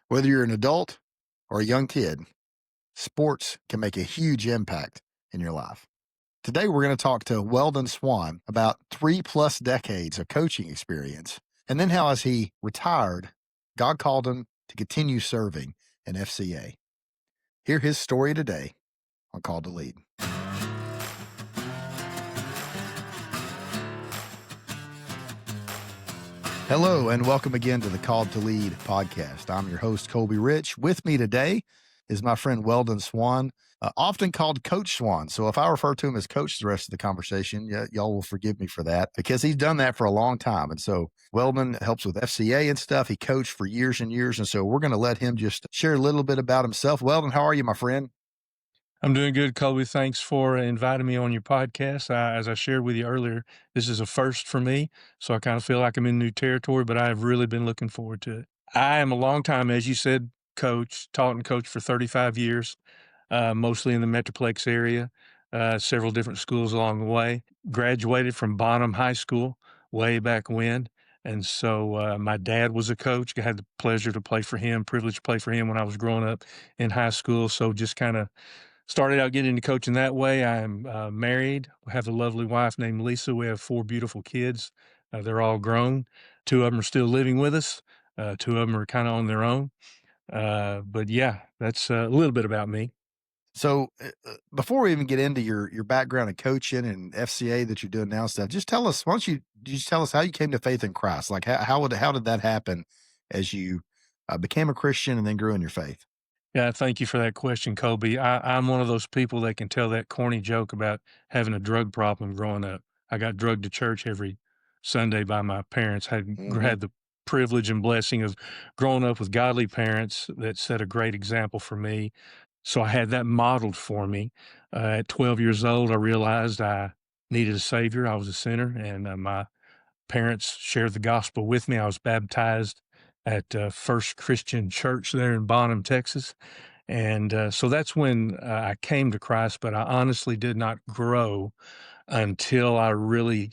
Whether you're an adult or a young kid, sports can make a huge impact in your life. Today, we're going to talk to Weldon Swann about 3+ decades of coaching experience, and then how, as he retired, God called him to continue serving in FCA. Hear his story today on Call to Lead. Hello, and welcome again to the Called to Lead podcast. I'm your host, Colby Rich. With me today is my friend Weldon Swann, often called Coach Swann. So if I refer to him as Coach the rest of the conversation, y'all will forgive me for that, because he's done that for a long time. And so Weldon helps with FCA and stuff. He coached for years and years. And so we're going to let him just share a little bit about himself. Weldon, how are you, my friend? I'm doing good, Colby. Thanks for inviting me on your podcast. As I shared with you earlier, this is a first for me, so I kind of feel like I'm in new territory, but I have really been looking forward to it. I am a long time, as you said, coach, taught and coached for 35 years, mostly in the Metroplex area, several different schools along the way. Graduated from Bonham High School way back when. And so my dad was a coach. I had the pleasure to play for him, privilege to play for him when I was growing up in high school. So just kind of started out getting into coaching that way. I'm married. I have a lovely wife named Lisa. We have 4 beautiful kids. They're all grown. 2 of them are still living with us. 2 of them are kind of on their own. But yeah, that's a little bit about me. So before we even get into your background in coaching and FCA that you're doing now and stuff, just tell us, why don't you just tell us how you came to faith in Christ? Like how did that happen as you became a Christian and then grew in your faith? Yeah, thank you for that question, Kobe. I'm one of those people that can tell that corny joke about having a drug problem growing up. I got drugged to church every Sunday by my parents. Mm-hmm. Had the privilege and blessing of growing up with godly parents that set a great example for me. So I had that modeled for me. At 12 years old, I realized I needed a savior. I was a sinner, and my parents shared the gospel with me. I was baptized at First Christian Church there in Bonham, Texas. And so that's when I came to Christ, but I honestly did not grow until I really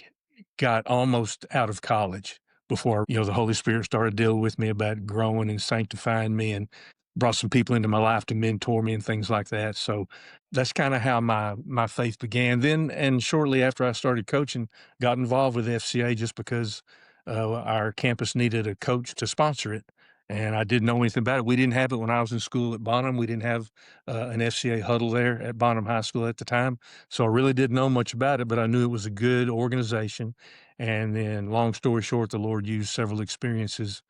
got almost out of college before, the Holy Spirit started dealing with me about growing and sanctifying me and brought some people into my life to mentor me and things like that. So that's kind of how my faith began. Then, and shortly after I started coaching, got involved with FCA just because our campus needed a coach to sponsor it. And I didn't know anything about it. We didn't have it when I was in school at Bonham. We didn't have an FCA huddle there at Bonham High School at the time. So I really didn't know much about it, but I knew it was a good organization. And then, long story short, the Lord used several experiences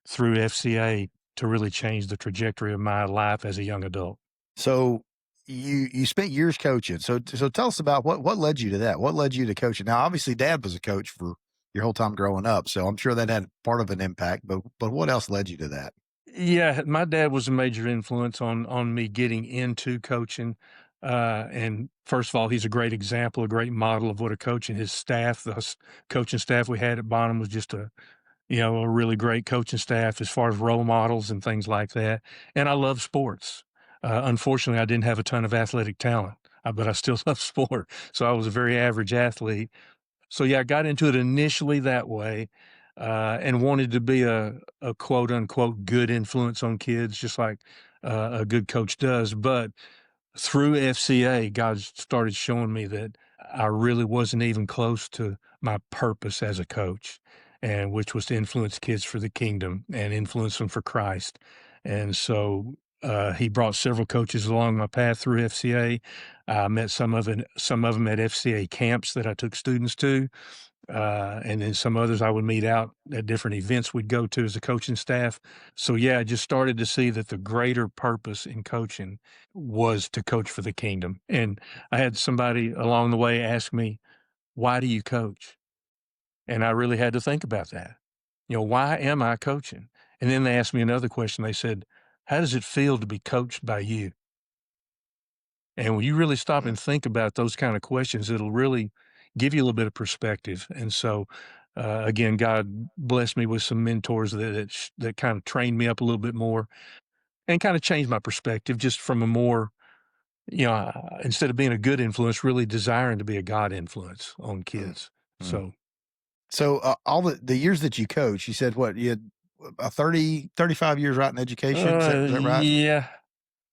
through FCA to really change the trajectory of my life as a young adult. So you spent years coaching. So tell us about what led you to that. What led you to coaching? Now, obviously, Dad was a coach for your whole time growing up, so I'm sure that had part of an impact. But what else led you to that? Yeah, my dad was a major influence on me getting into coaching. And first of all, he's a great example, a great model of what a coach and his staff, coaching staff we had at Bonham was just a really great coaching staff as far as role models and things like that. And I love sports. Unfortunately, I didn't have a ton of athletic talent, but I still love sport. So I was a very average athlete. So yeah, I got into it initially that way, and wanted to be a quote unquote good influence on kids, just like a good coach does. But through FCA, God started showing me that I really wasn't even close to my purpose as a coach, and which was to influence kids for the kingdom and influence them for Christ. And so he brought several coaches along my path through FCA. I met some of them at FCA camps that I took students to, and then some others I would meet out at different events we'd go to as a coaching staff. So yeah, I just started to see that the greater purpose in coaching was to coach for the kingdom. And I had somebody along the way ask me, "Why do you coach?" And I really had to think about that. Why am I coaching? And then they asked me another question. They said, "How does it feel to be coached by you?" And when you really stop Mm. and think about those kind of questions, it'll really give you a little bit of perspective. And so, again, God blessed me with some mentors that kind of trained me up a little bit more and kind of changed my perspective just from a more, instead of being a good influence, really desiring to be a God influence on Mm. kids. Mm. So So all the years that you coach, you said what you had 35 years right in education. Is that right? Yeah,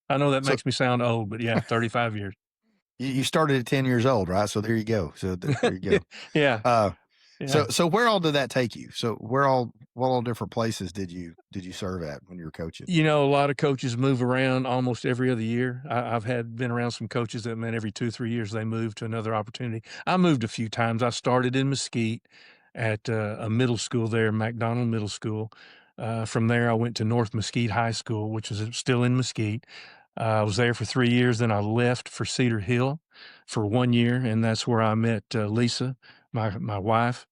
I know that So makes me sound old, but yeah, 35 years. you started at 10 years old, right? So there you go. So there you go. Yeah, Uh, yeah. so where all did that take you? So what all different places did you serve at when you were coaching? You know, a lot of coaches move around almost every other year. I've been around some coaches that meant every 2, 3 years they move to another opportunity. I moved a few times. I started in Mesquite at a middle school there, McDonald Middle School. From there, I went to North Mesquite High School, which is still in Mesquite. I was there for 3 years. Then I left for Cedar Hill for 1 year, and that's where I met Lisa, my wife,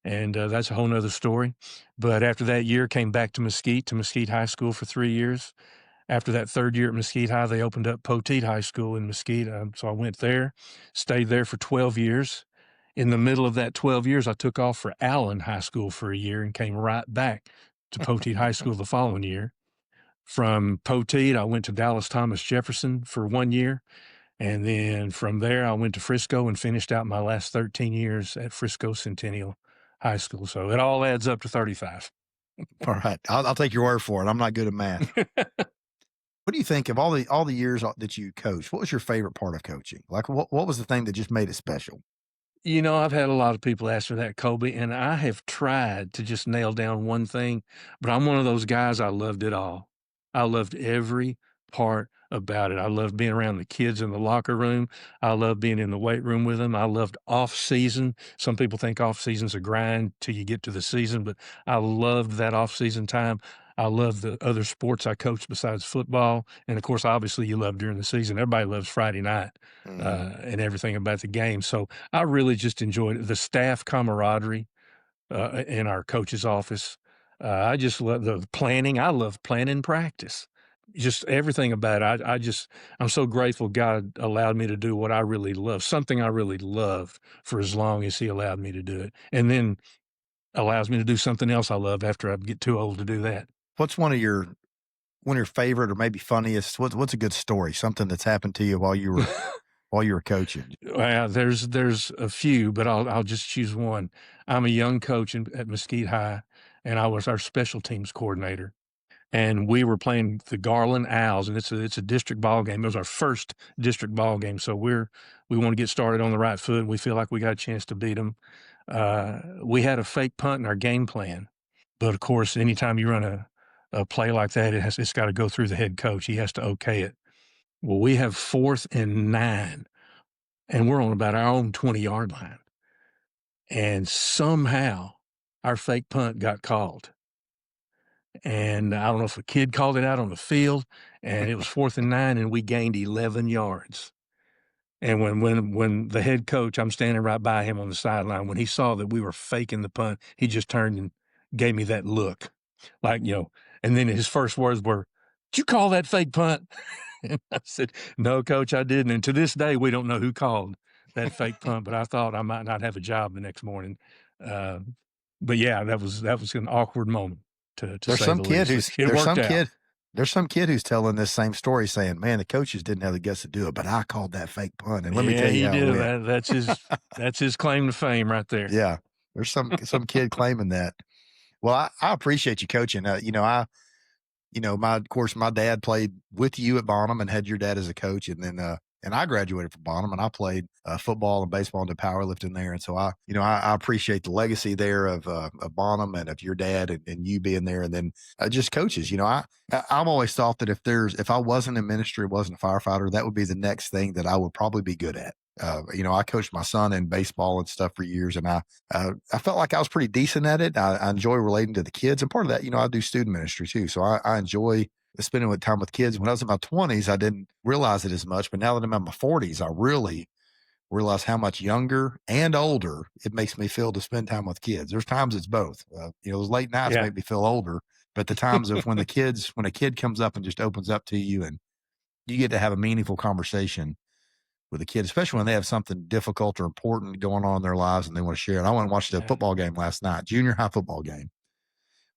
and that's a whole nother story. But after that year, came back to Mesquite High School for 3 years. After that third year at Mesquite High, they opened up Poteet High School in Mesquite. So I went there, stayed there for 12 years. In the middle of that 12 years, I took off for Allen High School for a year and came right back to Poteet High School the following year. From Poteet, I went to Dallas Thomas Jefferson for 1 year. And then from there, I went to Frisco and finished out my last 13 years at Frisco Centennial High School. So it all adds up to 35. All right. I'll take your word for it. I'm not good at math. What do you think of all the years that you coached? What was your favorite part of coaching? Like what was the thing that just made it special? You know, I've had a lot of people ask for that, Kobe, and I have tried to just nail down one thing, but I'm one of those guys, I loved it all. I loved every part about it. I loved being around the kids in the locker room. I loved being in the weight room with them. I loved off season. Some people think off season's a grind till you get to the season, but I loved that off season time. I love the other sports I coached besides football. And of course, obviously you love during the season. Everybody loves Friday night Mhm. and everything about the game. So I really just enjoyed it. The staff camaraderie in our coach's office. I just love the planning. I love planning practice. Just everything about it. I'm so grateful God allowed me to do what I really love, something I really loved for as long as He allowed me to do it. And then allows me to do something else I love after I get too old to do that. What's one of your favorite or maybe funniest? What's a good story? Something that's happened to you while you were coaching? Well, there's a few, but I'll just choose one. I'm a young coach at Mesquite High, and I was our special teams coordinator. And we were playing the Garland Owls, and it's a district ball game. It was our first district ball game, so we want to get started on the right foot. We feel like we got a chance to beat them. We had a fake punt in our game plan, but of course, anytime you run a play like that, it's got to go through the head coach. He has to okay it. Well, we have 4th and 9, and we're on about our own 20-yard line, and somehow our fake punt got called. And I don't know if a kid called it out on the field, and it was 4th and 9, and we gained 11 yards. And when the head coach, I'm standing right by him on the sideline, when he saw that we were faking the punt, he just turned and gave me that look, like, and then his first words were, "Did you call that fake punt?" And I said, "No, coach, I didn't." And to this day, we don't know who called that fake punt, but I thought I might not have a job the next morning. Uh, but yeah, that was an awkward moment to There's say some the kid least. But who's it there's worked some out. kid there's some kid who's telling this same story saying, "Man, the coaches didn't have the guts to do it, but I called that fake punt, and let me Yeah, tell you he how it did. went." That's his claim to fame right there. Yeah. There's some kid claiming that. Well, I appreciate you coaching. Of course, my dad played with you at Bonham and had your dad as a coach. And I graduated from Bonham and I played football and baseball and did powerlifting there. And so I appreciate the legacy there of Bonham and of your dad and you being there. And then just coaches, I've always thought that if I wasn't in ministry, wasn't a firefighter, that would be the next thing that I would probably be good at. I coached my son in baseball and stuff for years, and I felt like I was pretty decent at it. I enjoy relating to the kids, and part of that, I do student ministry too, so I enjoy spending time with kids. When I was in my 20s, I didn't realize it as much, but now that I'm in my 40s, I really realize how much younger and older it makes me feel to spend time with kids. There's times it's both. Those late nights Yeah, make me feel older, but the times of when a kid comes up and just opens up to you and you get to have a meaningful conversation with a kid, especially when they have something difficult or important going on in their lives and they want to share it. I went and watched a yeah, football game last night, junior high football game.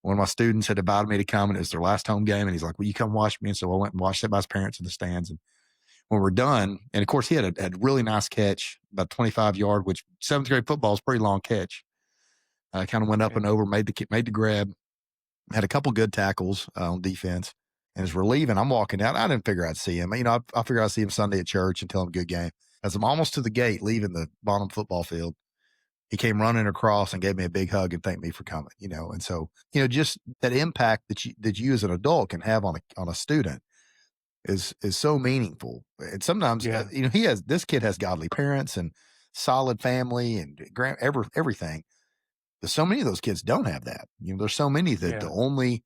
One of my students had invited me to come, and it was their last home game. And he's like, "Will you come watch me?" And so I went and watched it by his parents in the stands. And when we're done, and of course, he had a really nice catch, about 25-yard, which seventh grade football is a pretty long catch. Kind of went up yeah. and over, made the grab. Had a couple good tackles on defense. And as we're leaving, I'm walking out. I didn't figure I'd see him. I figure I'd see him Sunday at church and tell him good game. As I'm almost to the gate leaving the bottom football field, he came running across and gave me a big hug and thanked me for coming, And so, just that impact that you as an adult can have on a student is so meaningful. And sometimes, Yeah, this kid has godly parents and solid family and everything. But so many of those kids don't have that. There's so many that yeah.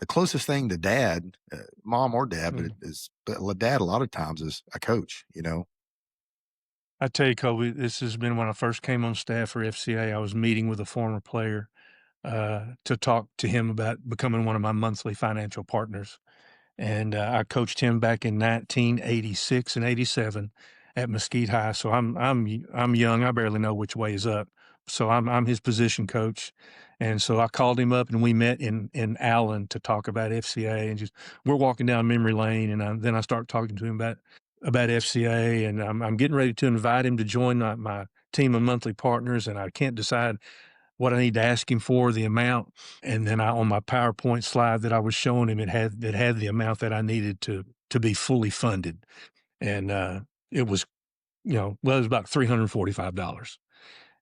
the closest thing to dad, mom or dad, Mm. but dad a lot of times is a coach. I tell you, Kobe, this has been when I first came on staff for FCA. I was meeting with a former player to talk to him about becoming one of my monthly financial partners. And I coached him back in 1986 and '87 at Mesquite High. So I'm young. I barely know which way is up. So I'm his position coach, and so I called him up and we met in Allen to talk about FCA and just we're walking down memory lane, and then I start talking to him about FCA, and I'm getting ready to invite him to join my team of monthly partners, and I can't decide what I need to ask him for, the amount, and then on my PowerPoint slide that I was showing him, it had the amount that I needed to be fully funded, and it was it was about $345,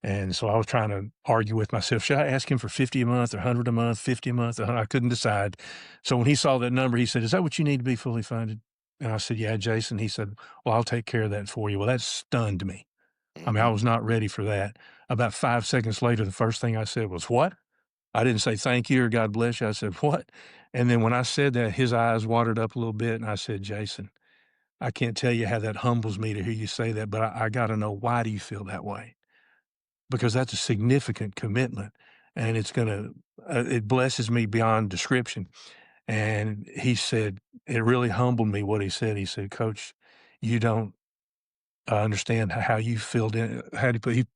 and so I was trying to argue with myself, should I ask him for 50 a month or 100 a month, 50 a month? I couldn't decide. So when he saw that number, he said, "Is that what you need to be fully funded?" And I said, "Yeah, Jason." He said, "Well, I'll take care of that for you." Well, that stunned me. I mean, I Mhm. was not ready for that. About 5 seconds later, the first thing I said was, "What?" I didn't say thank you or God bless you. I said, "What?" And then when I said that, his eyes watered up a little bit, and I said, "Jason, I can't tell you how that humbles me to hear you say that, but I gotta know, why do you feel that way? Because that's a significant commitment, and it blesses me beyond description." And he said, it really humbled me what he said. He said, "Coach, you don't understand how you filled in." How do you put?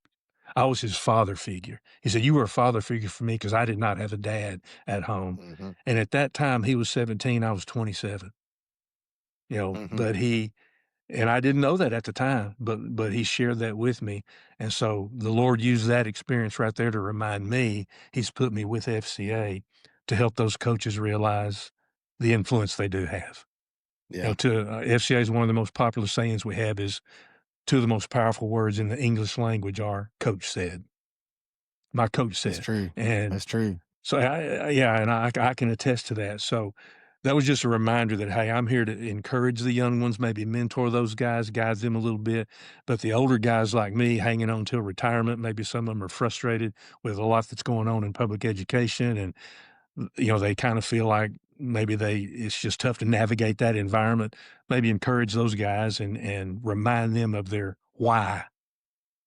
I was his father figure. He said, "You were a father figure for me because I did not have a dad at home." Mhm. And at that time, he was 17, I was 27, Mhm. but and I didn't know that at the time, but he shared that with me. And so the Lord used that experience right there to remind me he's put me with FCA to help those coaches realize the influence they do have. Yeah. FCA is one of the most popular sayings we have is two of the most powerful words in the English language are "coach said." My coach That's said, true. and That's true. so yeah, and I can attest to that. So that was just a reminder that, hey, I'm here to encourage the young ones, maybe mentor those guys, guide them a little bit. But the older guys like me, hanging on till retirement, maybe some of them are frustrated with a lot that's going on in public education, and they kind of feel like maybe it's just tough to navigate that environment. Maybe encourage those guys and remind them of their why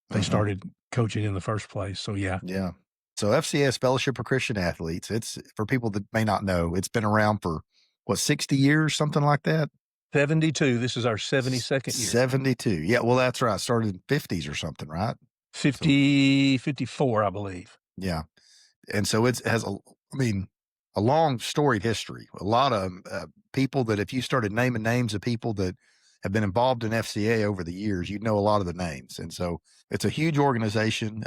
they Mhm. started coaching in the first place. So yeah. Yeah. So FCS Fellowship of Christian Athletes, it's for people that may not know, it's been around for what, 60 years, something like that? 72, this is our 72nd year. 72. Yeah, well, that's right. Started in 50s or something, right? So 54, I believe. yeah. And so it has I mean, a long storied history. A lot of people that if you started naming names of people that have been involved in FCA over the years, you'd know a lot of the names. And so it's a huge organization.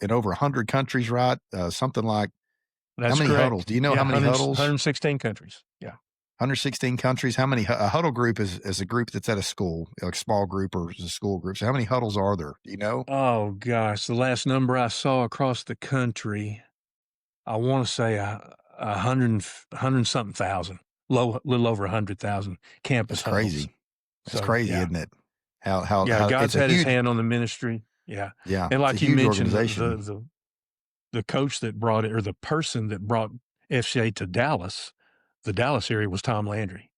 In over 100 countries, right? Something like how That's many huddles? correct. Do you know Yeah, how many 100 huddles? 116 countries. Yeah. 116 countries. How many? A huddle group is a group that's at a school, like small group or is a school group. So how many huddles are there? Do you know? Oh gosh, the last number I saw across the country, I wanna say a hundred something thousand, little over 100,000 campus That's huddles. crazy. That's So, crazy, yeah. isn't it? How Yeah, it's God's a had his huge, hand on the ministry. Yeah. yeah, And it's a like you huge mentioned, organization. the coach that brought it, or the person that brought FCA to Dallas, the Dallas area, was Tom Landry.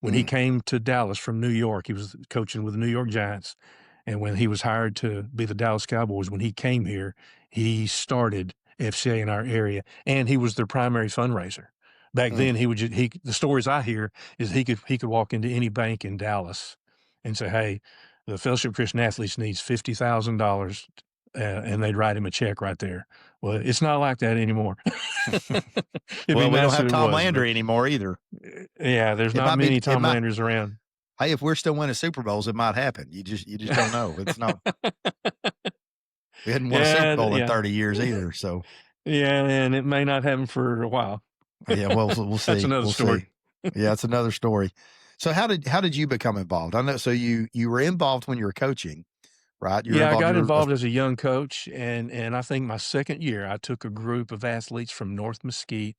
When he Mm, came to Dallas from New York, he was coaching with the New York Giants, and when he was hired to be the Dallas Cowboys, when he came here, he started FCA in our area, and he was their primary fundraiser. Back mm. then, he would he the stories I hear is he could walk into any bank in Dallas and say, "Hey, the Fellowship of Christian Athletes needs $50,000," and they'd write him a check right there. Well, it's not like that anymore. It'd be Well, we don't nice if have it Tom was, but Landry anymore either. yeah, there's It not might be. many It Tom might. Landers around. Hey, if we're still winning Super Bowls, it might happen. You just don't know. It's not. We hadn't won a Super Yeah, Bowl in yeah. 30 years either. So Yeah, and it may not happen for a while. Yeah, well, we'll That's see. another We'll story. see. Yeah, it's another story. So how did you become involved? I know so you were involved when you were coaching, right? You were Yeah, I involved, got you were involved as a young coach, and I think my 2nd year, I took a group of athletes from North Mesquite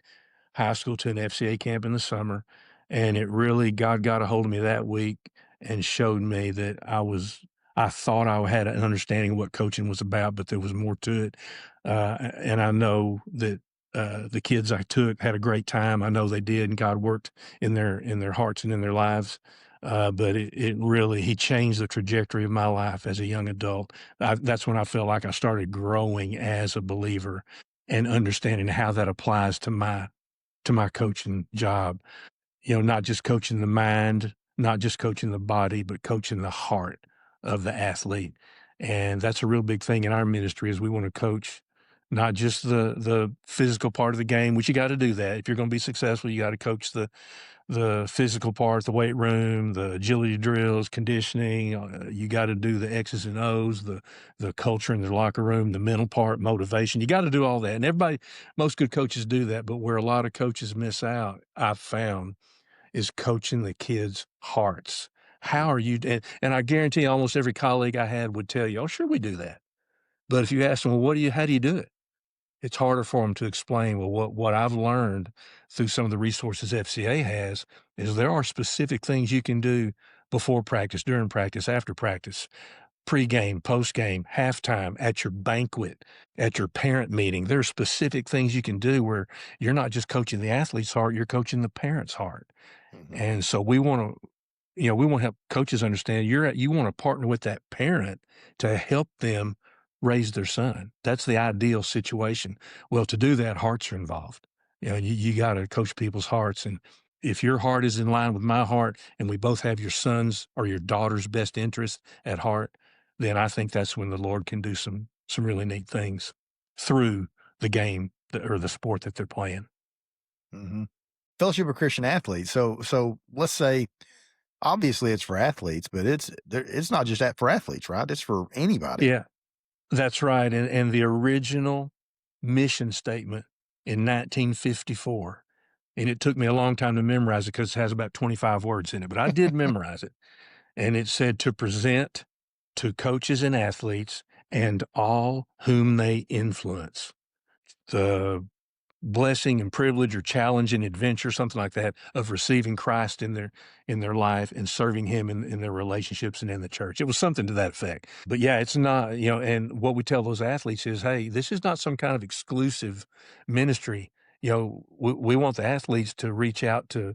High School to an FCA camp in the summer, and it really God got a hold of me that week and showed me that I thought I had an understanding of what coaching was about, but there was more to it, and I know that, the kids I took had a great time. I know they did, and God worked in their hearts and in their lives, but it really He changed the trajectory of my life as a young adult. That's when I felt like I started growing as a believer and understanding how that applies to my coaching job. Not just coaching the mind, not just coaching the body, but coaching the heart of the athlete. And that's a real big thing in our ministry is we want to coach not just the physical part of the game, which you got to do that. If you're going to be successful, you got to coach the physical part, the weight room, the agility drills, conditioning. You got to do the X's and O's, the culture in the locker room, the mental part, motivation. You got to do all that, and most good coaches do that. But where a lot of coaches miss out, I've found, is coaching the kids' hearts. How are you? And I guarantee almost every colleague I had would tell you, "Oh, sure, we do that." But if you ask them, "Well, how do you do it?" It's harder for them to explain, well, what I've learned through some of the resources FCA has is there are specific things you can do before practice, during practice, after practice, pregame, postgame, halftime, at your banquet, at your parent meeting. There are specific things you can do where you're not just coaching the athlete's heart, you're coaching the parent's heart. Mhm, And so we want to help coaches understand you want to partner with that parent to help them raise their son. That's the ideal situation. Well, to do that, hearts are involved. You got to coach people's hearts. And if your heart is in line with my heart and we both have your son's or your daughter's best interest at heart, then I think that's when the Lord can do some really neat things through the game or the sport that they're playing. mhm. Fellowship of Christian Athletes. So let's say obviously it's for athletes, but it's not just for athletes, right? It's for anybody. Yeah. That's right, and the original mission statement in 1954, and it took me a long time to memorize it because it has about 25 words in it, but I did memorize it, and it said, "To present to coaches and athletes and all whom they influence, the blessing and privilege or challenge and adventure, something like that, of receiving Christ in their life and serving him in their relationships and in the church." It was something to that effect. But yeah, it's not, and what we tell those athletes is, hey, this is not some kind of exclusive ministry. We want the athletes to reach out to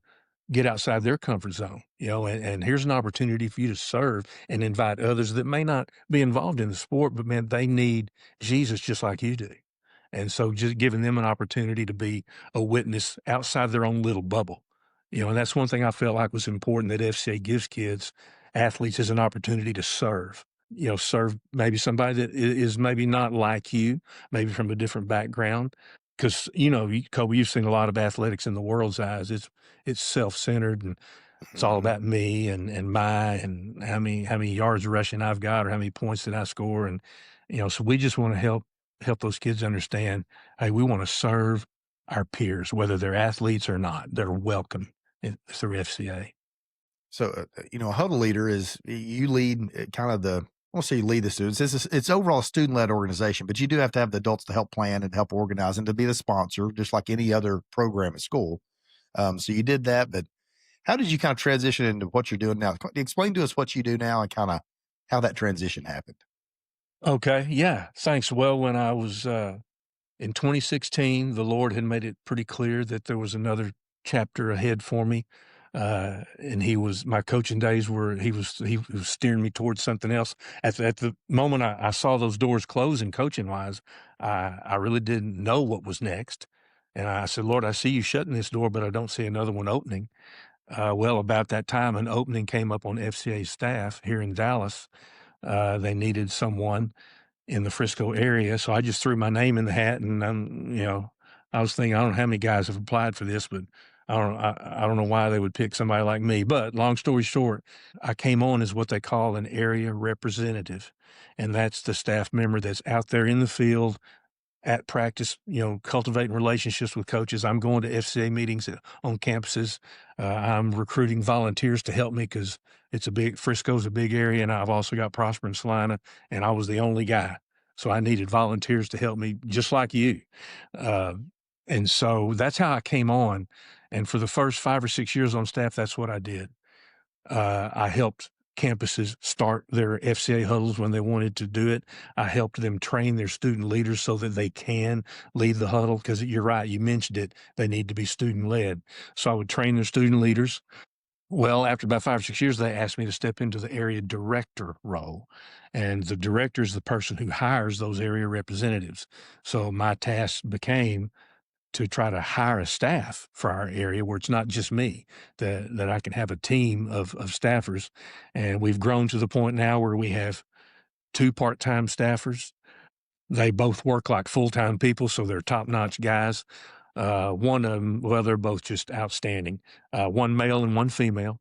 get outside their comfort zone, and here's an opportunity for you to serve and invite others that may not be involved in the sport, but man, they need Jesus just like you do. And so just giving them an opportunity to be a witness outside their own little bubble. And that's one thing I felt like was important that FCA gives kids, athletes, is an opportunity to serve. Serve maybe somebody that is maybe not like you, maybe from a different background. Because Kobe, you've seen a lot of athletics in the world's eyes. It's self-centered and it's all Mhm, about me and my and how many yards rushing I've got or how many points did I score, and so we just want to help those kids understand, hey, we want to serve our peers, whether they're athletes or not. They're welcome through FCA. So, a huddle leader is you lead kind of the, I won't say you lead the students. It's overall a student led organization, but you do have to have the adults to help plan and help organize and to be the sponsor, just like any other program at school. So you did that, but how did you kind of transition into what you're doing now? Explain to us what you do now and kind of how that transition happened. Okay, yeah, thanks. Well, when I was in 2016, the Lord had made it pretty clear that there was another chapter ahead for me. And my coaching days he was steering me towards something else. At the moment I saw those doors closing coaching wise, I really didn't know what was next. And I said, Lord, I see you shutting this door, but I don't see another one opening. Well, about that time, an opening came up on FCA staff here in Dallas. They needed someone in the Frisco area. So I just threw my name in the hat and I was thinking, I don't know how many guys have applied for this, but I don't know why they would pick somebody like me. But long story short, I came on as what they call an area representative. And that's the staff member that's out there in the field at practice, cultivating relationships with coaches. I'm going to FCA meetings on campuses. I'm recruiting volunteers to help me because Frisco's a big area, and I've also got Prosper and Salina, and I was the only guy. So I needed volunteers to help me, just like you. Uh, and so that's how I came on. And for the first 5 or 6 years on staff, that's what I did. I helped campuses start their FCA huddles when they wanted to do it. I helped them train their student leaders so that they can lead the huddle. Because you're right, you mentioned it, they need to be student led. So I would train their student leaders. Well, after about 5 or 6 years, they asked me to step into the area director role. And the director is the person who hires those area representatives. So my task became to try to hire a staff for our area where it's not just me, that I can have a team of staffers. And we've grown to the point now where we have 2 part-time staffers. They both work like full-time people, so they're top-notch guys. One of them, well, they're both just outstanding. One male and one female.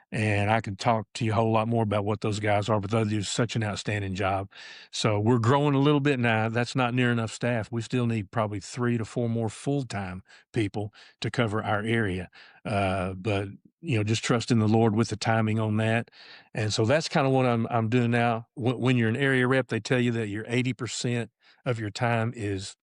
And I could talk to you a whole lot more about what those guys are, but they do such an outstanding job. So we're growing a little bit now. That's not near enough staff. We still need probably 3 to 4 more full-time people to cover our area. But just trusting the Lord with the timing on that. And so that's kind of what I'm doing now. When you're an area rep, they tell you that your 80% of your time is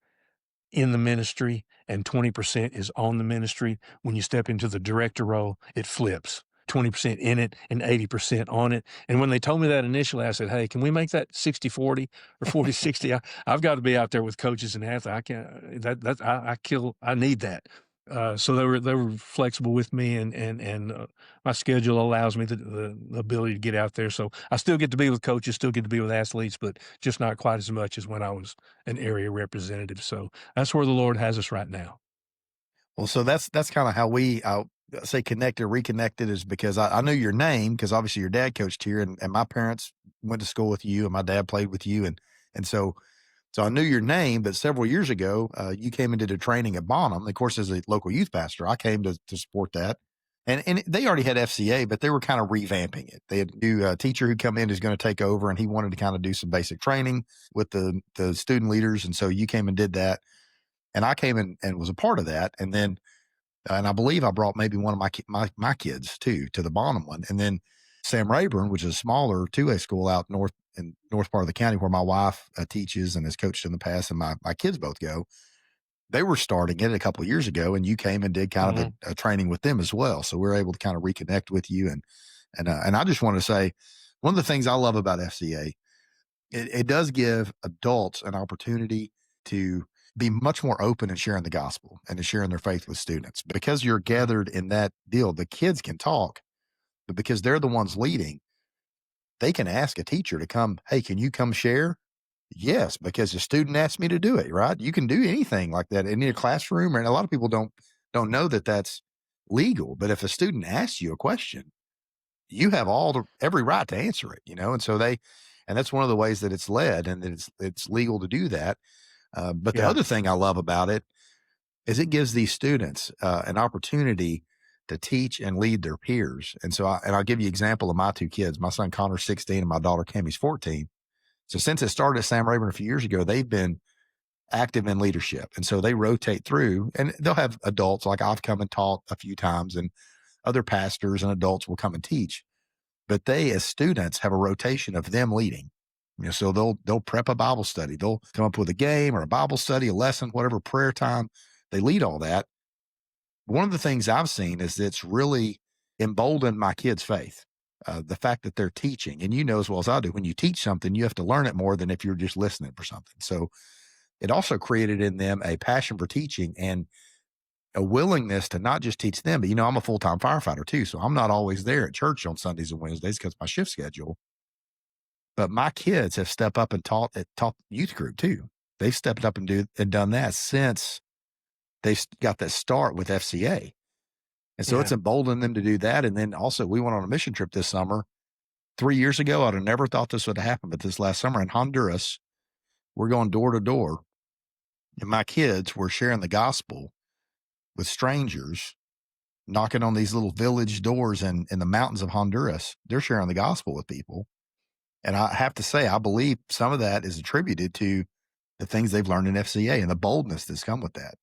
in the ministry and 20% is on the ministry. When you step into the director role, it flips. 20% in it and 80% on it. And when they told me that initially, I said, hey, can we make that 60-40 or 40-60? I've got to be out there with coaches and athletes. I can't, I need that. So they were flexible with me, and my schedule allows me the ability to get out there. So I still get to be with coaches, still get to be with athletes, but just not quite as much as when I was an area representative. So that's where the Lord has us right now. Well, so that's kind of how we say connected, reconnected, is because I knew your name because obviously your dad coached here, and my parents went to school with you, and my dad played with you, and so I knew your name. But several years ago, you came and did a training at Bonham. Of course, as a local youth pastor, I came to support that. And they already had FCA, but they were kind of revamping it. They had a new teacher who come in who's going to take over, and he wanted to kind of do some basic training with the student leaders. And so you came and did that. And I came in and was a part of that. And then, and I believe I brought maybe one of my kids too to the Bonham one. And then Sam Rayburn, which is a smaller 2A school out north in north part of the county where my wife teaches and has coached in the past, and my kids both go. They were starting it a couple of years ago, and you came and did kind of a training with them as well. So we were able to kind of reconnect with you. And I just want to say, one of the things I love about FCA, it does give adults an opportunity to be much more open in sharing the gospel and to sharing their faith with students. Because you're gathered in that deal, the kids can talk, but because they're the ones leading, they can ask a teacher to come, hey, can you come share? Yes, because the student asked me to do it, right? You can do anything like that in your classroom, and a lot of people don't know that that's legal. But if a student asks you a question, you have every right to answer it, and so and that's one of the ways that it's led, and that it's legal to do that. But the other thing I love about it is it gives these students an opportunity to teach and lead their peers. And so, I'll give you an example of my 2 kids. My son Connor's 16 and my daughter Cammie's 14. So since it started at Sam Rayburn a few years ago, they've been active in leadership. And so they rotate through, and they'll have adults, like I've come and taught a few times, and other pastors and adults will come and teach. But they, as students, have a rotation of them leading. So they'll prep a Bible study. They'll come up with a game or a Bible study, a lesson, whatever, prayer time. They lead all that. One of the things I've seen is it's really emboldened my kids' faith. The fact that they're teaching, and as well as I do, when you teach something, you have to learn it more than if you're just listening for something. So it also created in them a passion for teaching and a willingness to not just teach them, but I'm a full-time firefighter too. So I'm not always there at church on Sundays and Wednesdays because of my shift schedule. But my kids have stepped up and taught youth group too. They've stepped up and done that since they got that start with FCA. And so it's emboldened them to do that. And then also we went on a mission trip this summer. 3 years ago, I'd have never thought this would happen, but this last summer in Honduras, we're going door to door, and my kids were sharing the gospel with strangers, knocking on these little village doors in the mountains of Honduras. They're sharing the gospel with people. And I have to say, I believe some of that is attributed to the things they've learned in FCA and the boldness that's come with that.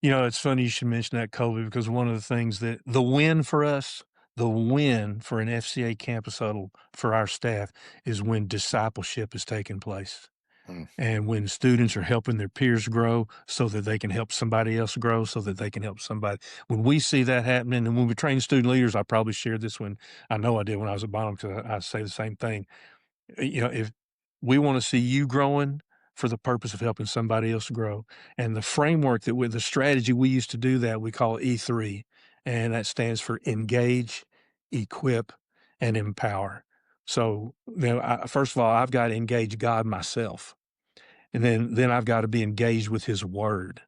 You know, it's funny you should mention that, Kobe, because one of the things that the win for us, the win for an FCA campus huddle for our staff is when discipleship is taking place. Mm, And when students are helping their peers grow so that they can help somebody else grow, so that they can help somebody. When we see that happening, and when we train student leaders, I probably shared this when I know I did when I was at Bonham because I say the same thing. You know, if we want to see you growing for the purpose of helping somebody else grow, and the framework that with the strategy we used to do that, we call E3, and that stands for engage, equip, and empower. So, first of all, I've got to engage God myself, and then I've got to be engaged with His Word,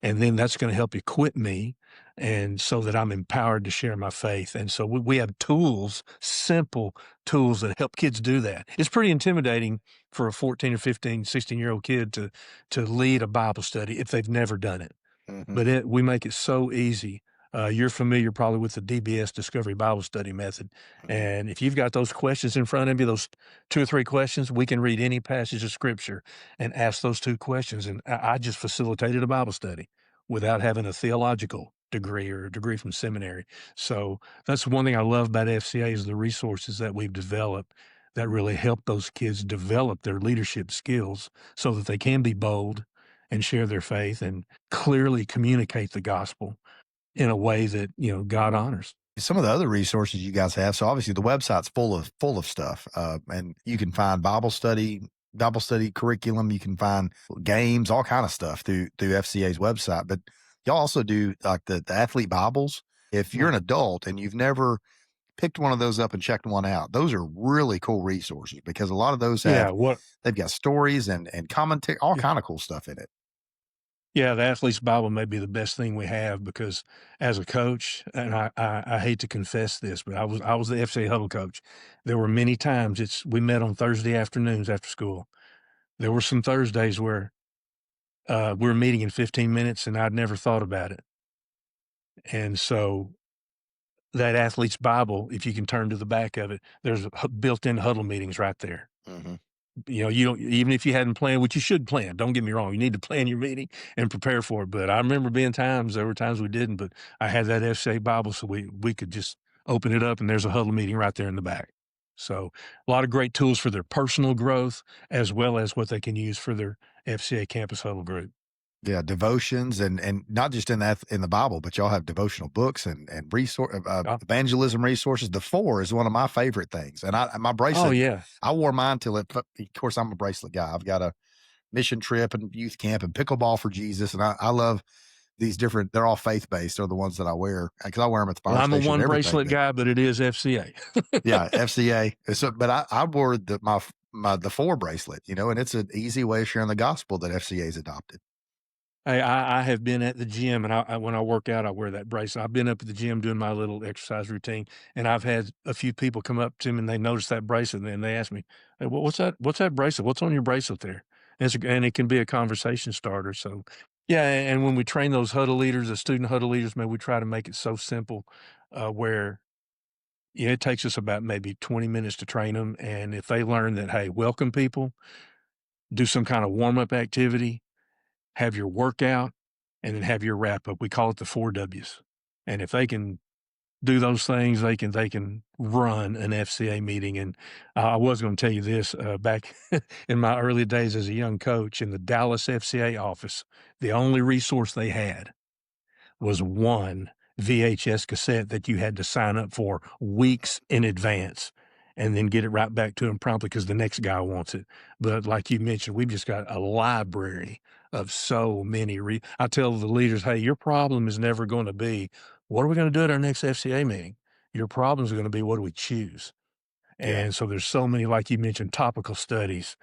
and then that's going to help equip me and so that I'm empowered to share my faith. And so we have tools, simple tools that help kids do that. It's pretty intimidating for a 14 or 15, 16-year-old kid to lead a Bible study if they've never done it. mhm, But we make it so easy. You're familiar probably with the DBS Discovery Bible Study method. mhm. And if you've got those questions in front of you, those 2 or 3 questions, we can read any passage of scripture and ask those 2 questions. And I just facilitated a Bible study without having a theological degree or a degree from seminary. So that's one thing I love about FCA is the resources that we've developed that really help those kids develop their leadership skills so that they can be bold and share their faith and clearly communicate the gospel in a way that, God honors. Some of the other resources you guys have. So obviously the website's full of stuff, and you can find Bible study curriculum. You can find games, all kind of stuff through FCA's website. But y'all also do like the athlete Bibles. If you're Mm. an adult and you've never picked one of those up and checked one out, those are really cool resources because a lot of those Yeah, they've got stories and commentary, all yeah. kind of cool stuff in it. Yeah, the athlete's Bible may be the best thing we have because as a coach, and I hate to confess this, but I was the FCA huddle coach. There were many times we met on Thursday afternoons after school. There were some Thursdays where we were meeting in 15 minutes and I'd never thought about it. And so that athlete's Bible, if you can turn to the back of it, there's built-in huddle meetings right there. Hmm. You don't even if you hadn't planned, which you should plan, don't get me wrong, you need to plan your meeting and prepare for it, but I remember there were times we didn't, but I had that FCA Bible so we could just open it up and there's a huddle meeting right there in the back. So, a lot of great tools for their personal growth as well as what they can use for their FCA campus huddle group. Yeah, devotions and not just in the Bible, but y'all have devotional books and resource Oh evangelism resources. The 4 is one of my favorite things, and my oh, bracelet. yeah. I wore mine till it. Of course, I'm a bracelet guy. I've got a mission trip and youth camp and pickleball for Jesus, and I love these different. They're all faith based. Are the ones that I wear because I wear them at the Well, fire I'm a station and one everything. bracelet But guy, but it is FCA. yeah, FCA. So, but I wore the 4 bracelet, and it's an easy way of sharing the gospel that FCA's adopted. Hey, I have been at the gym, and when I work out, I wear that bracelet. I've been up at the gym doing my little exercise routine, and I've had a few people come up to me, and they notice that bracelet, and then they ask me, "Hey, what's that? What's that bracelet? What's on your bracelet there?" And it can be a conversation starter. So, yeah, and when we train those huddle leaders, the student huddle leaders, man, we try to make it so simple, where it takes us about maybe 20 minutes to train them, and if they learn that, hey, welcome people, do some kind of warm up activity, have your workout, and then have your wrap up. We call it the 4 Ws. And if they can do those things, they can run an FCA meeting. And I was going to tell you this back in my early days as a young coach in the Dallas FCA office, the only resource they had was one VHS cassette that you had to sign up for weeks in advance and then get it right back to them promptly because the next guy wants it. But like you mentioned, we've just got a library of so many. I tell the leaders, hey, your problem is never going to be, what are we going to do at our next FCA meeting? Your problems are going to be, what do we choose? Yeah. And so there's so many, like you mentioned, topical studies,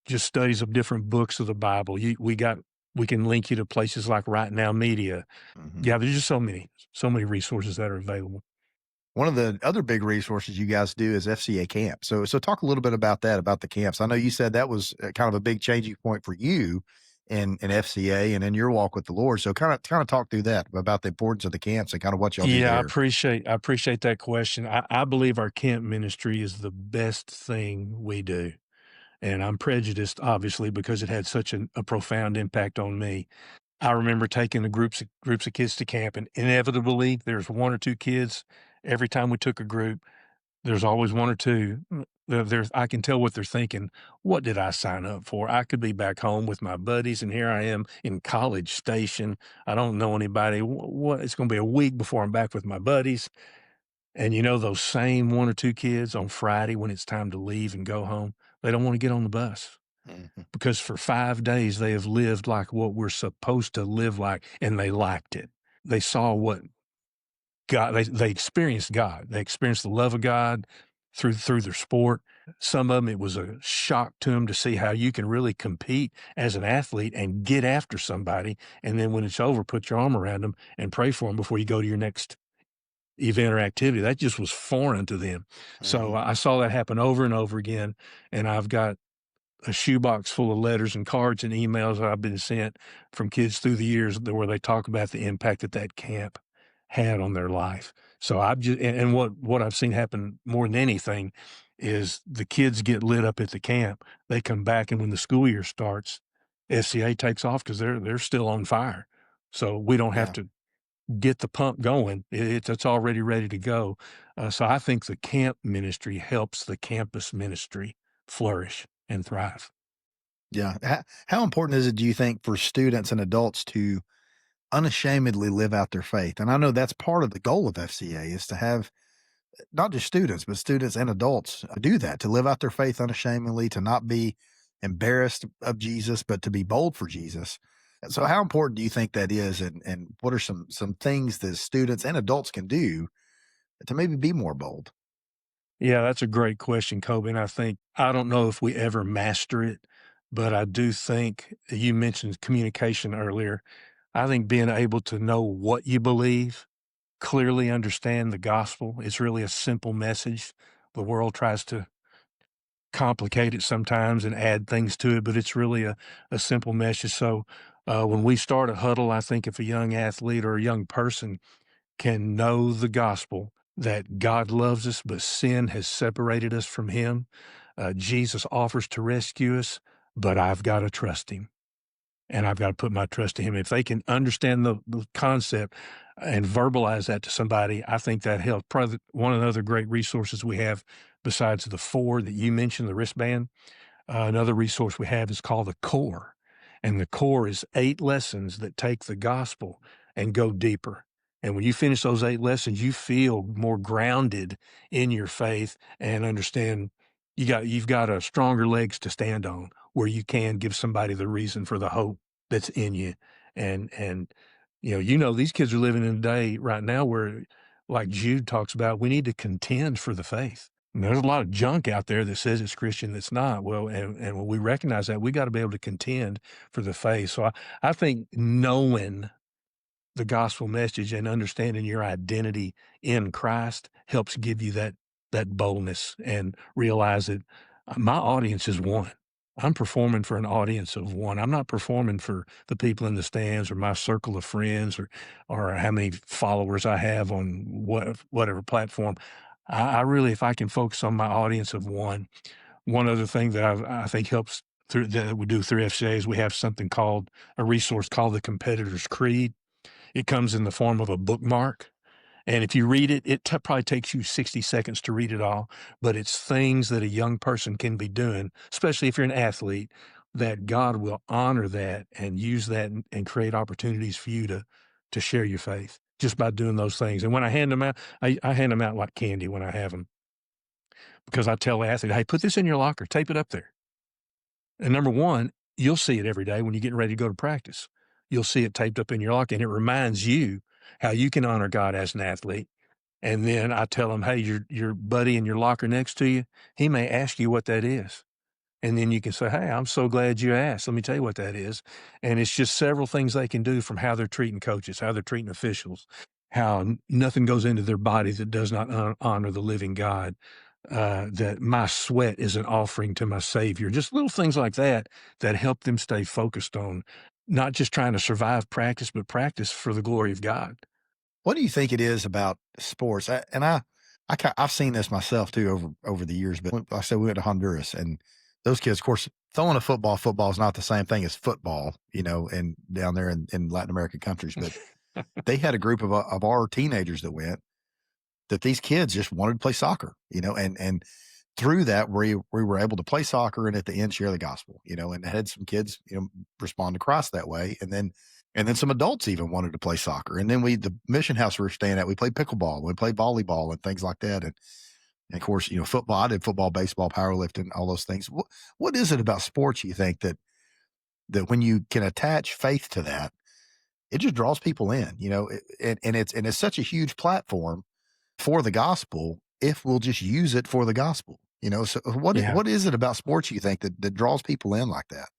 just studies of different books of the Bible. We can link you to places like Right Now Media. Hmm. Yeah, there's just so many resources that are available. One of the other big resources you guys do is FCA camp. So talk a little bit about that, about the camps. I know you said that was kind of a big changing point for you in FCA and in your walk with the Lord. So kind of talk through that about the importance of the camps and kind of what y'all do Yeah, there. I appreciate that question. I believe our camp ministry is the best thing we do. and I'm prejudiced, obviously, because it had such a profound impact on me. I remember taking the groups of kids to camp, and inevitably, there's 1 or 2 kids every time we took a group. There's always 1 or 2. There's I can tell what they're thinking. "What did I sign up for? I could be back home with my buddies, and here I am in College Station. I don't know anybody. What? It's gonna be a week before I'm back with my buddies." And you know those same 1 or 2 kids on Friday when it's time to leave and go home, they don't wanna get on the bus Mhm. because for 5 days they have lived like what we're supposed to live like, and they liked it. They saw what they experienced God. They experienced the love of God through their sport. Some of them, it was a shock to them to see how you can really compete as an athlete and get after somebody, and then when it's over, put your arm around them and pray for them before you go to your next event or activity. That just was foreign to them. So Mhm. I saw that happen over and over again, and I've got a shoebox full of letters and cards and emails that I've been sent from kids through the years where they talk about the impact that that camp had on their life. So I've just and what I've seen happen more than anything is the kids get lit up at the camp. They come back, and when the school year starts, SCA takes off because they're still on fire. So we don't have Yeah. to get the pump going. It's already ready to go. So I think the camp ministry helps the campus ministry flourish and thrive. Yeah. How important is it, do you think, for students and adults to unashamedly live out their faith? And I know that's part of the goal of FCA is to have not just students, but students and adults do that, to live out their faith unashamedly, to not be embarrassed of Jesus, but to be bold for Jesus. So how important do you think that is? And what are some things that students and adults can do to maybe be more bold? Yeah, that's a great question, Kobe. And I don't know if we ever master it, but I do think you mentioned communication earlier. I think being able to know what you believe, clearly understand the gospel, it's really a simple message. The world tries to complicate it sometimes and add things to it, but it's really a simple message. So when we start a huddle, I think if a young athlete or a young person can know the gospel that God loves us, but sin has separated us from Him, Jesus offers to rescue us, but I've got to trust Him and I've got to put my trust in Him. If they can understand the concept and verbalize that to somebody, I think that helps. Probably one of the other great resources we have besides the 4 that you mentioned, the wristband, another resource we have is called the Core, and the Core is 8 lessons that take the gospel and go deeper. And when you finish those 8 lessons, you feel more grounded in your faith and understand you've got a stronger legs to stand on where you can give somebody the reason for the hope that's in you. And these kids are living in a day right now where, like Jude talks about, we need to contend for the faith. And there's a lot of junk out there that says it's Christian that's not. Well, and when we recognize that, we got to be able to contend for the faith. So I think knowing the gospel message and understanding your identity in Christ helps give you that boldness and realize that my audience is one. I'm performing for an audience of one. I'm not performing for the people in the stands or my circle of friends or how many followers I have on whatever platform. I really, if I can focus on my audience of one. One other thing that I think helps through that we do through FCA is we have something called a resource called the Competitor's Creed. It comes in the form of a bookmark, and if you read it, it probably takes you 60 seconds to read it all, but it's things that a young person can be doing, especially if you're an athlete, that God will honor that and use that and create opportunities for you to share your faith just by doing those things. And when I hand them out, I hand them out like candy when I have them because I tell the athlete, "Hey, put this in your locker, tape it up there." And number 1, you'll see it every day when you're getting ready to go to practice. You'll see it taped up in your locker, and it reminds you how you can honor God as an athlete. And then I tell them, "Hey, your buddy in your locker next to you, he may ask you what that is." And then you can say, "Hey, I'm so glad you asked. Let me tell you what that is." And it's just several things they can do from how they're treating coaches, how they're treating officials, how nothing goes into their body that does not honor the living God, that my sweat is an offering to my Savior. Just little things like that that help them stay focused on not just trying to survive practice, but practice for the glory of God. What do you think it is about sports? I've seen this myself too over the years. But like I said, we went to Honduras, and those kids, of course, throwing a football is not the same thing as football, and down there in Latin American countries. But they had a group of our teenagers that went, that these kids just wanted to play soccer, and through that we were able to play soccer and at the end share the gospel, and had some kids, respond to Christ that way. And then some adults even wanted to play soccer. And then the mission house we were staying at, we played pickleball, we played volleyball and things like that. And of course, football, I did football, baseball, powerlifting, all those things. What is it about sports you think that when you can attach faith to that, it just draws people in, and it's such a huge platform for the gospel if we'll just use it for the gospel, So Yeah. what is it about sports you think that draws people in like that?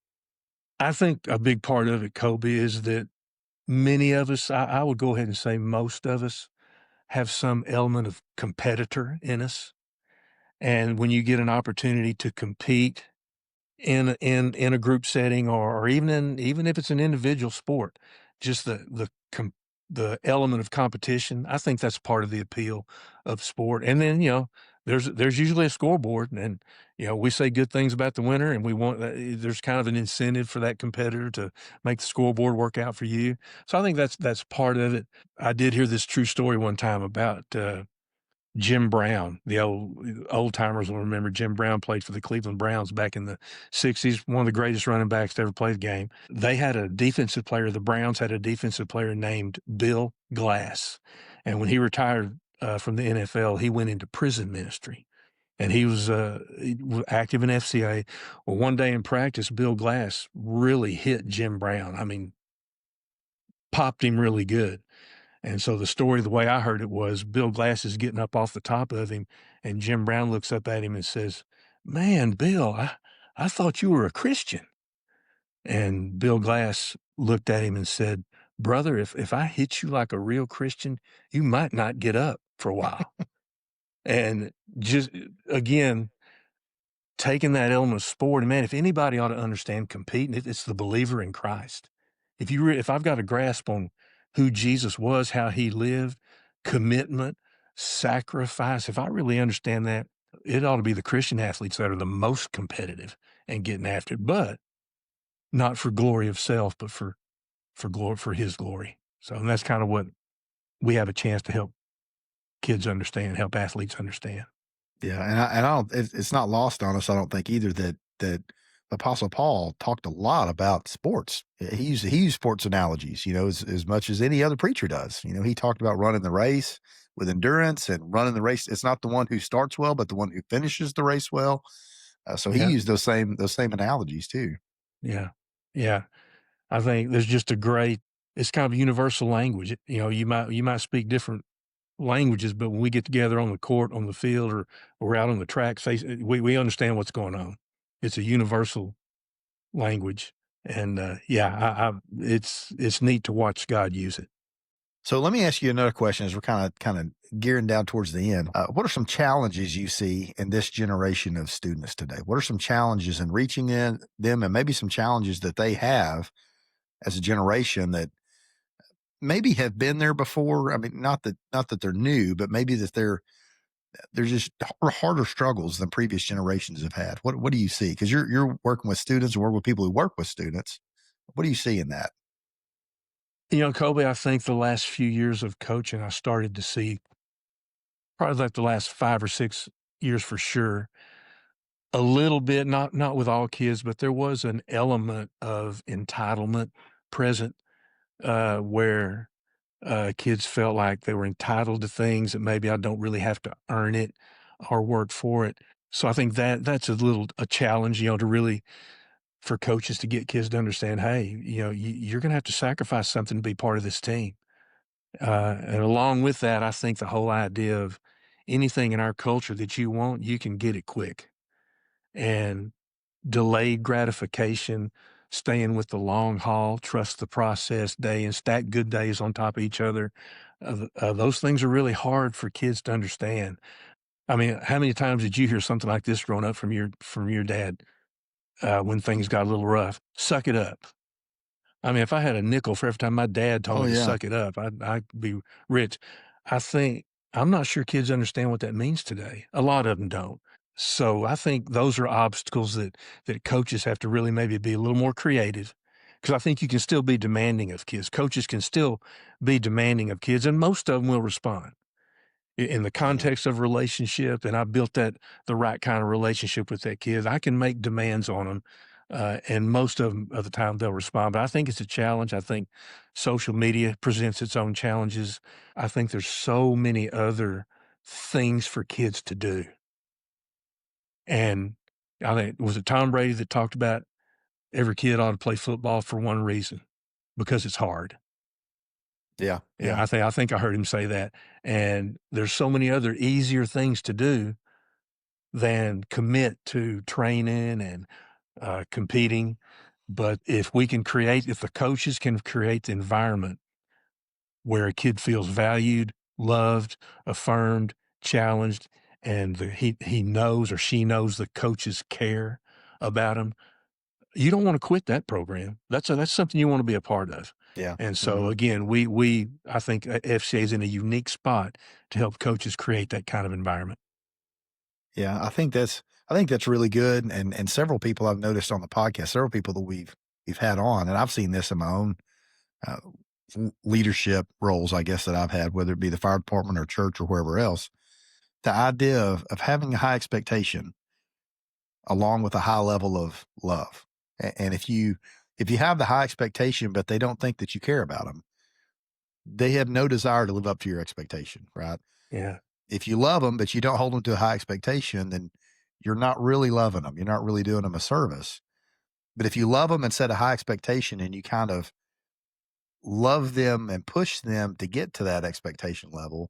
I think a big part of it, Kobe, is that many of us, I would go ahead and say most of us, have some element of competitor in us. And when you get an opportunity to compete in a group setting, or even if it's an individual sport, just the element of competition, I think that's part of the appeal of sport. And then, there's usually a scoreboard, and, we say good things about the winner, and we want there's kind of an incentive for that competitor to make the scoreboard work out for you. So I think that's part of it. I did hear this true story one time about, Jim Brown. The old timers will remember Jim Brown played for the Cleveland Browns back in the '60s, one of the greatest running backs to ever play the game. They had a defensive player, the Browns had a defensive player named Bill Glass. And when he retired from the NFL, he went into prison ministry. And he was active in FCA. Well, one day in practice, Bill Glass really hit Jim Brown. I mean, popped him really good. And so the story, the way I heard it, was Bill Glass is getting up off the top of him, and Jim Brown looks up at him and says, "Man, Bill, I thought you were a Christian." And Bill Glass looked at him and said, "Brother, if I hit you like a real Christian, you might not get up for a while." And just again, taking that element of sport, and man, if anybody ought to understand competing, it's the believer in Christ. If I've got a grasp on who Jesus was, how he lived, commitment, sacrifice, if I really understand that, it ought to be the Christian athletes that are the most competitive and getting after it, but not for glory of self, but for glory, for his glory. So, and that's kind of what we have a chance to help kids understand, help athletes understand. Yeah, and I don't. It's not lost on us. I don't think either that Apostle Paul talked a lot about sports. He used sports analogies, as much as any other preacher does. He talked about running the race with endurance and running the race. It's not the one who starts well, but the one who finishes the race well. So he Yeah. used those same analogies too. Yeah. Yeah. I think there's just it's kind of universal language. You might speak different languages, but when we get together on the court, on the field, or we're out on the track, we understand what's going on. It's a universal language. And, yeah, it's neat to watch God use it. So let me ask you another question as we're kind of gearing down towards the end. What are some challenges you see in this generation of students today? What are some challenges in reaching in them, and maybe some challenges that they have as a generation that maybe have been there before? I mean, not that they're new, but maybe that they're just harder struggles than previous generations have had. What do you see? Because you're working with students and work with people who work with students. What do you see in that? Kobe, I think the last few years of coaching, I started to see, probably like the last 5 or 6 years for sure, a little bit, not with all kids, but there was an element of entitlement present, where kids felt like they were entitled to things, that maybe I don't really have to earn it or work for it. So I think that's a challenge, to really, for coaches to get kids to understand, hey, you're going to have to sacrifice something to be part of this team. And along with that, I think the whole idea of anything in our culture that you want, you can get it quick, and delayed gratification, staying with the long haul, trust the process day, and stack good days on top of each other. Those things are really hard for kids to understand. I mean, how many times did you hear something like this growing up from your dad, when things got a little rough? Suck it up. I mean, if I had a nickel for every time my dad told Oh me to yeah. suck it up, I'd be rich. I think I'm not sure kids understand what that means today. A lot of them don't. So I think those are obstacles that coaches have to really maybe be a little more creative, because I think you can still be demanding of kids. Coaches can still be demanding of kids, and most of them will respond in the Mhm. context of relationship. And I built the right kind of relationship with that kid. I can make demands on them, and most of them of the time they'll respond. But I think it's a challenge. I think social media presents its own challenges. I think there's so many other things for kids to do. And I think was it Tom Brady that talked about every kid ought to play football for one reason, because it's hard. Yeah, Yeah, yeah, I think I heard him say that. And there's so many other easier things to do than commit to training and competing. But if the coaches can create the environment where a kid feels valued, loved, affirmed, challenged, and he knows or she knows the coaches care about him, you don't wanna quit that program. That's something you wanna be a part of. yeah. And so, Mhm. again, I think FCA is in a unique spot to help coaches create that kind of environment. Yeah, I think that's really good, and several people I've noticed on the podcast, several people that we've had on, and I've seen this in my own, uh, leadership roles, I guess, that I've had, whether it be the fire department or church or wherever else. The idea of having a high expectation along with a high level of love. And if you have the high expectation, but they don't think that you care about them, they have no desire to live up to your expectation, right? Yeah. If you love them, but you don't hold them to a high expectation, then you're not really loving them. You're not really doing them a service. But if you love them and set a high expectation and you kind of love them and push them to get to that expectation level,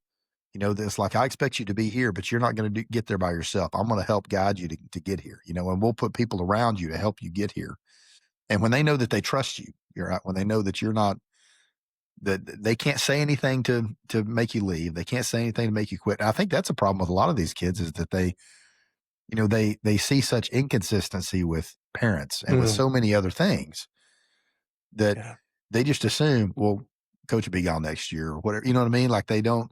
this like, I expect you to be here, but you're not going to get there by yourself. I'm going to help guide you to get here, and we'll put people around you to help you get here. And when they know that they trust you, you're right. When they know that you're not, that they can't say anything to make you leave. They can't say anything to make you quit. And I think that's a problem with a lot of these kids is that they see such inconsistency with parents and with Mm, so many other things that yeah. they just assume, well, coach will be gone next year or whatever. You know what I mean? Like they don't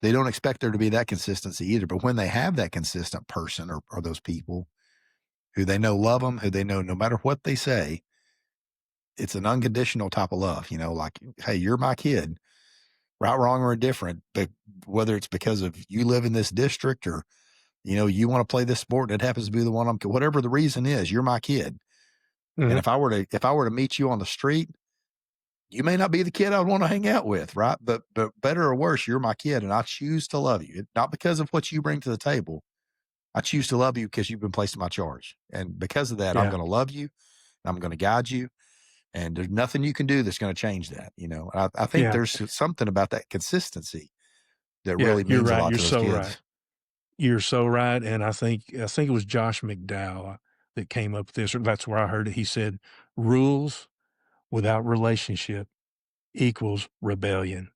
expect there to be that consistency either. But when they have that consistent person or those people who they know love them, who they know no matter what they say, it's an unconditional type of love, like, hey, you're my kid, right, wrong, or indifferent. But whether it's because of you live in this district or, you want to play this sport that happens to be the one whatever the reason is, you're my kid. And Mhm. if I were to meet you on the street, you may not be the kid I'd want to hang out with, right? But better or worse, you're my kid, and I choose to love you, not because of what you bring to the table. I choose to love you because you've been placed in my charge, and because of that, I'm Yeah. going to love you, and I'm going to guide you, and there's nothing you can do that's going to change that. I think Yeah. there's something about that consistency that Yeah. really You're means a right. lot You're to those so right. kids. You're so right. And I think it was Josh McDowell that came up with this, or that's where I heard it. He said, rules without relationship equals rebellion.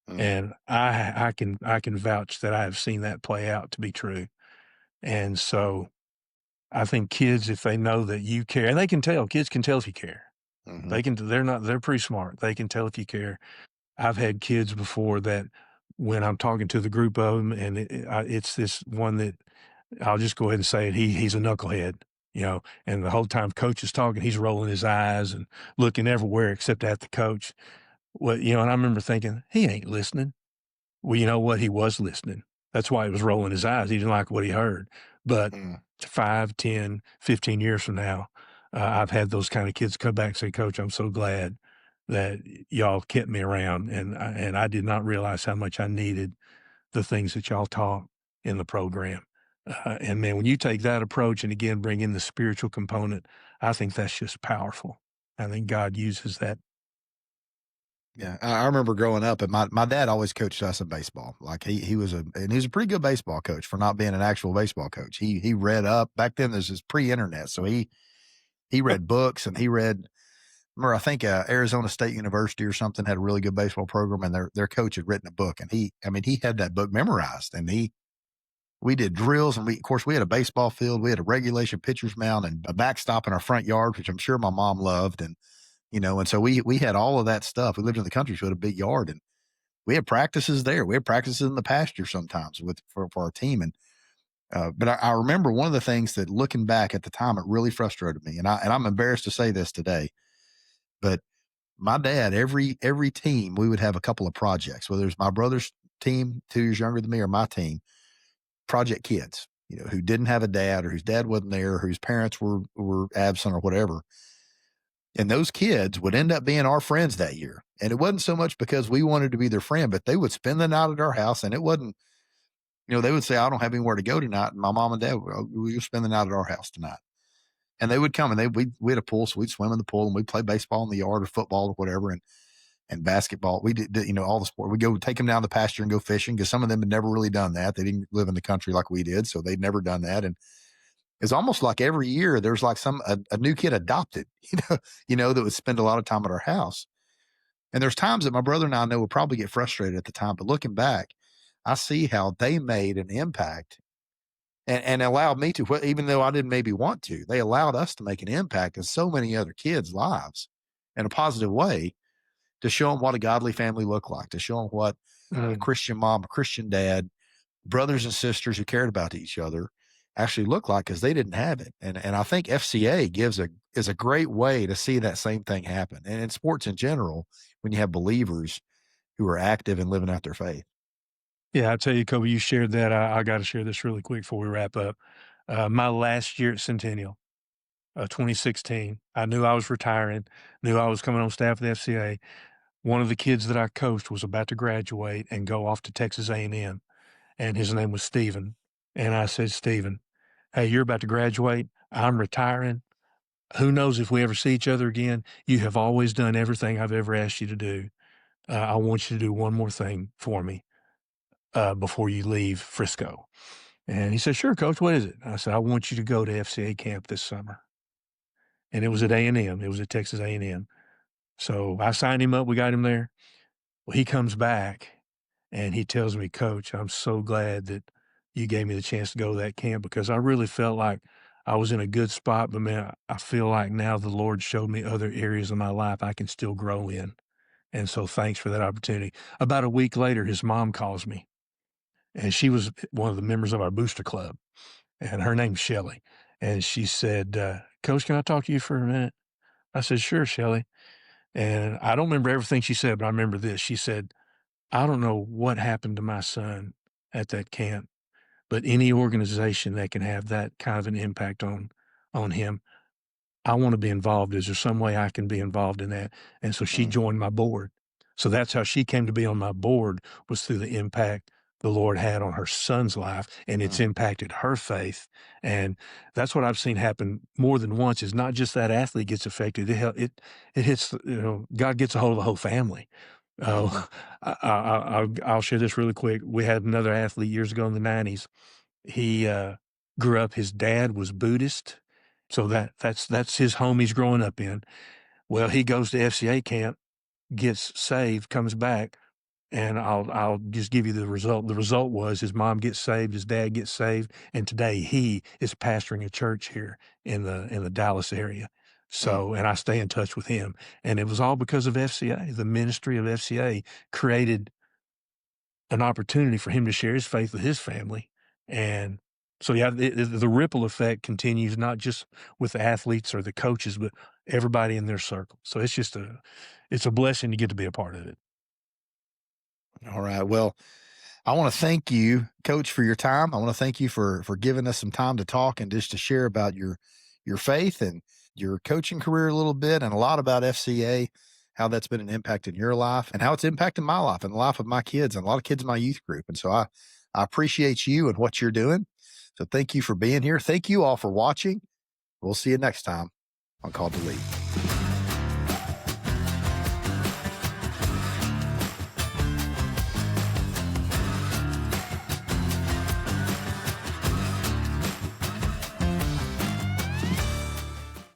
Mm, And I can vouch that I have seen that play out to be true. And so I think kids, if they know that you care, and they can tell, kids can tell if you care. mhm, They're pretty smart. They can tell if you care. I've had kids before that when I'm talking to the group of them, and it's this one that I'll just go ahead and say it. He's a knucklehead, and the whole time coach is talking, he's rolling his eyes and looking everywhere except at the coach. Well, and I remember thinking, he ain't listening. Well, you know what? He was listening. That's why he was rolling his eyes. He didn't like what he heard. But mm. 5, 10, 15 years from now, I've had those kind of kids come back and say, Coach, I'm so glad that y'all kept me around. And I did not realize how much I needed the things that y'all taught in the program. And man, when you take that approach and again bring in the spiritual component, I think that's just powerful. I think God uses that. Yeah, I remember growing up, and my dad always coached us in baseball. Like he was a pretty good baseball coach for not being an actual baseball coach. He read up back then. This is pre-internet, so he read books and he read. Remember, I think Arizona State University or something had a really good baseball program, and their coach had written a book, and he had that book memorized, and we did drills, and of course we had a baseball field, we had a regulation pitcher's mound, and a backstop in our front yard, which I'm sure my mom loved, and so we had all of that stuff. We lived in the country, so we had a big yard, and we had practices there. We had practices in the pasture sometimes for our team, But I remember one of the things that, looking back at the time, it really frustrated me, and I'm embarrassed to say this today, but my dad, every team, we would have a couple of projects, whether it's my brother's team, 2 years younger than me, or my team, project kids, who didn't have a dad, or whose dad wasn't there, or whose parents were absent or whatever. And those kids would end up being our friends that year. And it wasn't so much because we wanted to be their friend, but they would spend the night at our house. And it wasn't, they would say, I don't have anywhere to go tonight. And my mom and dad, we'll spend the night at our house tonight. And they would come, and we had a pool, so we'd swim in the pool, and we'd play baseball in the yard, or football, or whatever, and basketball. We did, all the sport. We'd go take them down the pasture and go fishing, because some of them had never really done that. They didn't live in the country like we did, so they'd never done that. And it's almost like every year there's like a new kid adopted, that would spend a lot of time at our house. And there's times that my brother and I know would probably get frustrated at the time, but looking back, I see how they made an impact and allowed me to, even though I didn't maybe want to, they allowed us to make an impact in so many other kids' lives in a positive way, to show them what a godly family looked like, to show them what a Christian mom, a Christian dad, brothers and sisters who cared about each other actually looked like, because they didn't have it. And I think FCA is a great way to see that same thing happen. And in sports in general, when you have believers who are active and living out their faith. Yeah, I tell you, Kobe, you shared that. I got to share this really quick before we wrap up. My last year at Centennial, 2016, I knew I was retiring, knew I was coming on staff at the FCA. One of the kids that I coached was about to graduate and go off to Texas A&M, and his name was Stephen. And I said, Stephen, hey, you're about to graduate. I'm retiring. Who knows if we ever see each other again? You have always done everything I've ever asked you to do. I want you to do one more thing for me before you leave Frisco. And he said, sure, coach, what is it? I said, I want you to go to FCA camp this summer. And it was at A&M. It was at Texas A&M. So I signed him up. We got him there. Well, he comes back and he tells me, Coach, I'm so glad that you gave me the chance to go to that camp, because I really felt like I was in a good spot. But man, I feel like now the Lord showed me other areas of my life I can still grow in. And so thanks for that opportunity. About a week later, his mom calls me, and she was one of the members of our booster club, and her name's Shelly. And she said, Coach, can I talk to you for a minute? I said, sure, Shelly. And I don't remember everything she said, but I remember this. She said, I don't know what happened to my son at that camp, but any organization that can have that kind of an impact on him, I want to be involved. Is there some way I can be involved in that? And so she joined my board. So that's how she came to be on my board, was through the impact the Lord had on her son's life, and it's impacted her faith. And that's what I've seen happen more than once, is not just that athlete gets affected. It hits, God gets a hold of the whole family. Oh, I'll share this really quick. We had another athlete years ago in the 90s. He grew up, his dad was Buddhist. So that's his home he's growing up in. Well, he goes to FCA camp, gets saved, comes back, and I'll just give you the result. The result was his mom gets saved, his dad gets saved, and today he is pastoring a church here in the Dallas area. So, and I stay in touch with him, and it was all because of FCA. The ministry of FCA created an opportunity for him to share his faith with his family. And so, yeah, the ripple effect continues, not just with the athletes or the coaches, but everybody in their circle. So it's a blessing to get to be a part of it. All right. Well, I want to thank you, Coach, for your time. I want to thank you for giving us some time to talk and just to share about your faith and your coaching career a little bit, and a lot about FCA, how that's been an impact in your life and how it's impacted my life and the life of my kids and a lot of kids in my youth group. And so I appreciate you and what you're doing. So thank you for being here. Thank you all for watching. We'll see you next time on Called to Lead.